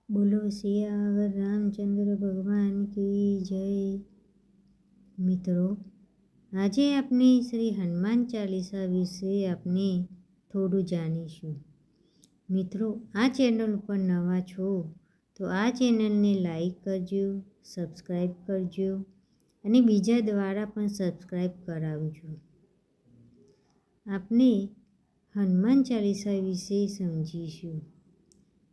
બોલો સિયાવર રામચંદ્ર ભગવાન કી જય। મિત્રો, આજે આપણે શ્રી હનુમાન ચાલીસા વિશે આપણે થોડું જાણીશું। મિત્રો, આ ચેનલ ઉપર નવા છો તો આ ચેનલને લાઈક કરજો, સબસ્ક્રાઈબ કરજો અને બીજા દ્વારા પણ સબસ્ક્રાઈબ કરાવજો। આપણે હનુમાન ચાલીસા વિશે સમજીશું,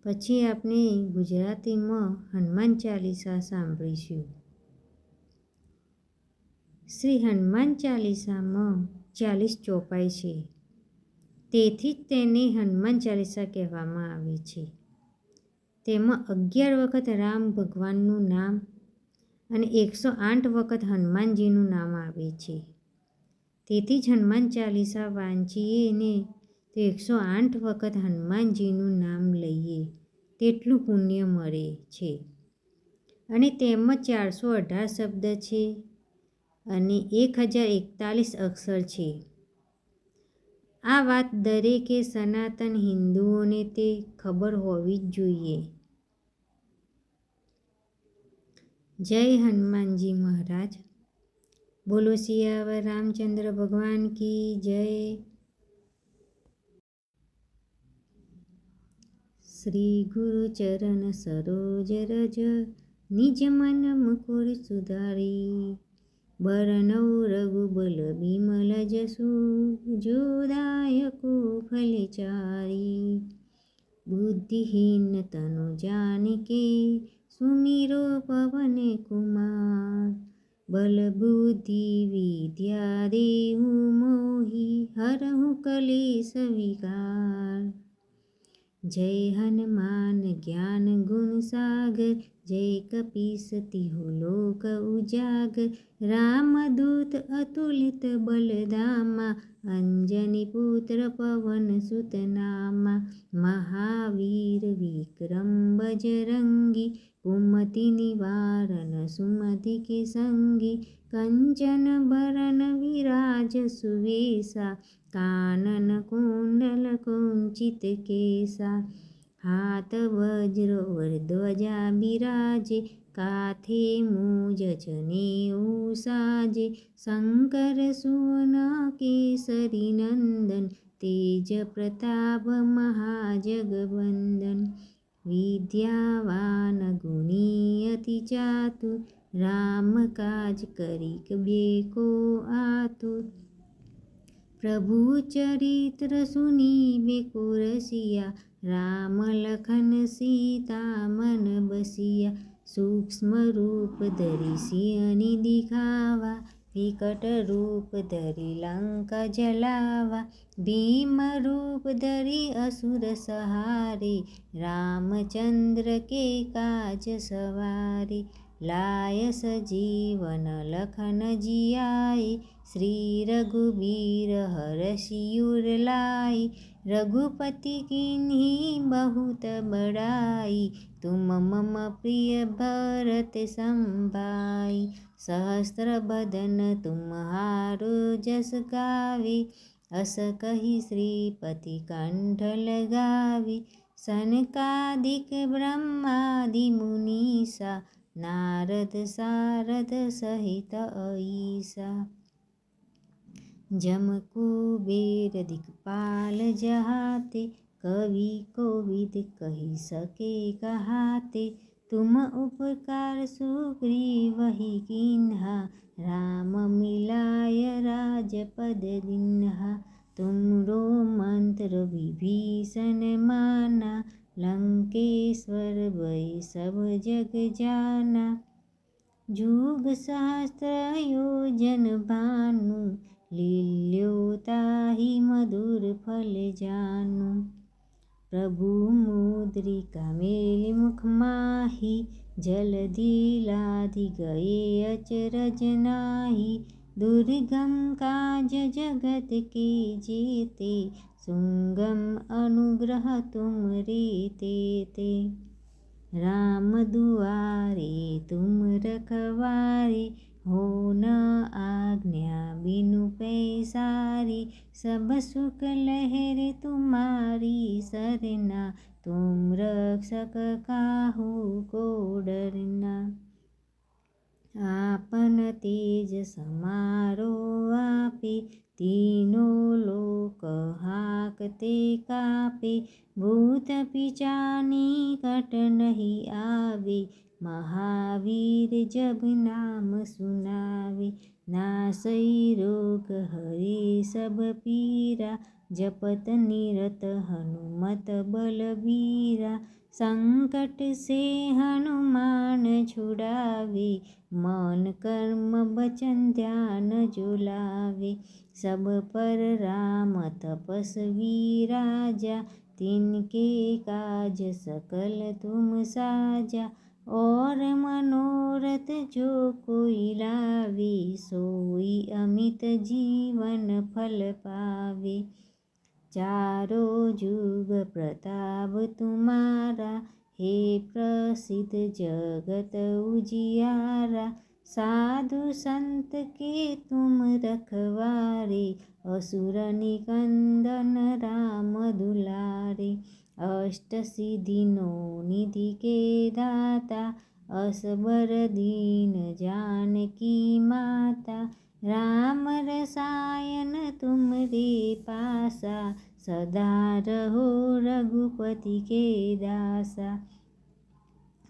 પછી આપણે ગુજરાતીમાં હનુમાન ચાલીસા સાંભળીશું। શ્રી હનુમાન ચાલીસામાં 40 ચોપાઈ છે, તેથી જ તેને હનુમાન ચાલીસા કહેવામાં આવે છે। તેમાં 11 વખત રામ ભગવાનનું નામ અને 108 વખત હનુમાનજીનું નામ આવે છે। તેથી જ હનુમાન ચાલીસા વાંચીએ ને તો 108 વખત હનુમાનજીનું નામ લઈએ તેટલું પુણ્ય મળે છે। અને તેમાં 418 શબ્દ છે અને 1041 અક્ષર છે। આ વાત દરેકે સનાતન હિન્દુઓને તે ખબર હોવી જ જોઈએ। જય હનુમાનજી મહારાજ। બોલો સિયાવર રામચંદ્ર ભગવાન કી જય। શ્રી ગુરુ ચરણ સરોજ રજ, નિજ મન મુકુર સુધારી। બરનઉ રઘુબલ બિમલ જસુ, જો દાયકો ફલચારી। બુદ્ધિહીન તनु જાનકે, સુમિરો પવન કુમાર। બલ બુદ્ધિ વિદ્યા દેહુ મોહી, હરહુ કલેશ વિકાર। જય હનુમાન જ્ઞાન ગુણ સાગર, જય કપીસ तिहु लोक उजागर। रामदूत अतुलित बलधामा, अंजनी पुत्र पवन सुत नामा। महावीर विक्रम बजरंगी, कुमति निवारण सुमति के संगी। कंचन बरन विराज सुवेशा, कानन कुंडल कुंचित केसा। हाथ वज्र और ध्वजा बिराजे, काथे मूज जनेऊ साजे। शंकर सुवन केसरी नंदन, तेज प्रताप महाजगवंदन। विद्यावान गुणी अति चातुर, राम काज करिक बेको आतुर। प्रभु चरित्र सुनीबे को रसिया, राम लखन सीता मन बसिया। सूक्ष्म रूप धरि सियहि दिखावा, विकट रूप धरि लंका जलावा। भीम रूप धरि असुर सहारे, रामचंद्र के काज सवारे। लाय सजीवन लखन जियाए, श्री रघुबीर हरषि उर लाए। रघुपति कीन्ही बहुत बड़ाई, तुम मम प्रिय भरत सम भाई। सहस्र बदन तुम्हारो जस गावे, अस कहि श्रीपति कंठ लगावे। सनकादिक ब्रह्मादि मुनीसा, नारद सारद सहित अईसा। जम कुबेर दिखपाल जहाते, कवि कोविद कहि सके कहाते। तुम उपकार सुग्रीवहि कीन्हा, राम मिलाय राजपद दीन्हा। तुमरो मंत्र विभीषण माना, लंकेश्वर भय सब जग जाना। जुग सहस्त्र योजन भानु, लील्यो ताहि मधुर फल जानु। प्रभु मुद्रिका मेलि मुख माहि, जलधि लाधि गए अचरज नाहि। दुर्गम काज जगत के जेते, सुगम अनुग्रह तुम रे तेते। राम दुआरे तुम रखवारे, हो न आज्ञा बिनु पैसारी, सब सुख लहर तुम्हारी सरना, तुम रक्षक काहू को डरना। आपन तेज समारो आपे, तीनों लोक हाकते कापे, भूत पिचानी कट नहीं आवे, महावीर जब नाम सुनावे। नासई रोग हरे सब पीरा, जपत निरत हनुमत बलबीरा। संकट से हनुमान छुड़ावे, मन कर्म वचन ध्यान जो लावे। सब पर राम तपस्वी राजा, तिनके काज सकल तुम साजा। और मनोरथ जो कोई लावे, सोई अमित जीवन फल पावे। चारों जुग प्रताप तुम्हारा, हे प्रसिद्ध जगत उजियारा। साधु संत के तुम रखवारे, असुर निकंदन राम दुलारे। अष्ट सिद्धि नौ निधि के दाता, असबर दीन जानकी माता। राम रसायन तुमरे पासा, सदा रहो रघुपति के दासा।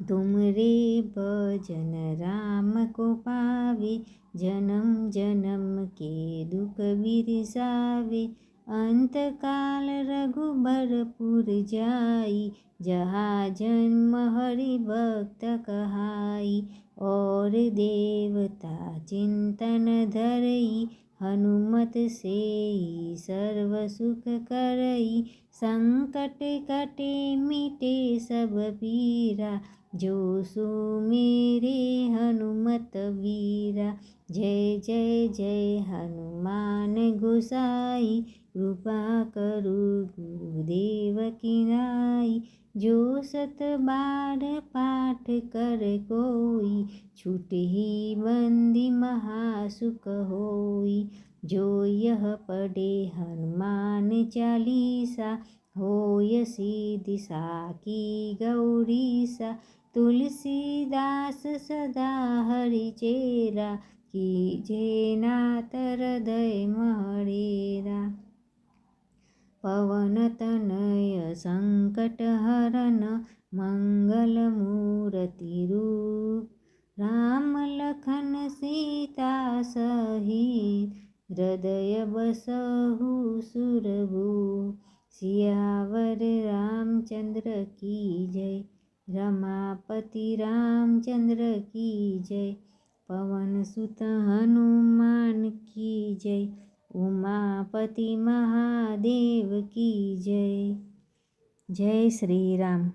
तुमरे भजन राम को पावे, जन्म जन्म के दुख बिरसावे। अंत काल रघुबरपुर जाई, जहाँ जन्म हरि भक्त कहाई। और देवता चिंतन धरई, हनुमत सेई सर्व सुख करई। संकट कटे मिटे सब पीरा, जो सुमेरे हनुमत वीरा। जय जय जय हनुमान गोसाई, कृपा करु गुरुदेव की नाई। जो सत बार पाठ कर कोई, छूटहि बंदी महासुख होई। जो यह पढ़े हनुमान चालीसा, होय सिद्धि साखी गौरीसा। तुलसीदास सदा हरिचेरा, कीजे नाथ हृदय महडेरा। पवन तनय संकट हरन, मंगल मूर्ति रूप। राम लखन सीता सहित, हृदय बसहु सुरभूप। सियावर रामचंद्र की जय, रमापति रामचंद्र की जय। पवन सुत हनुमान की जय, उमापति महादेव की जय। जय श्री राम।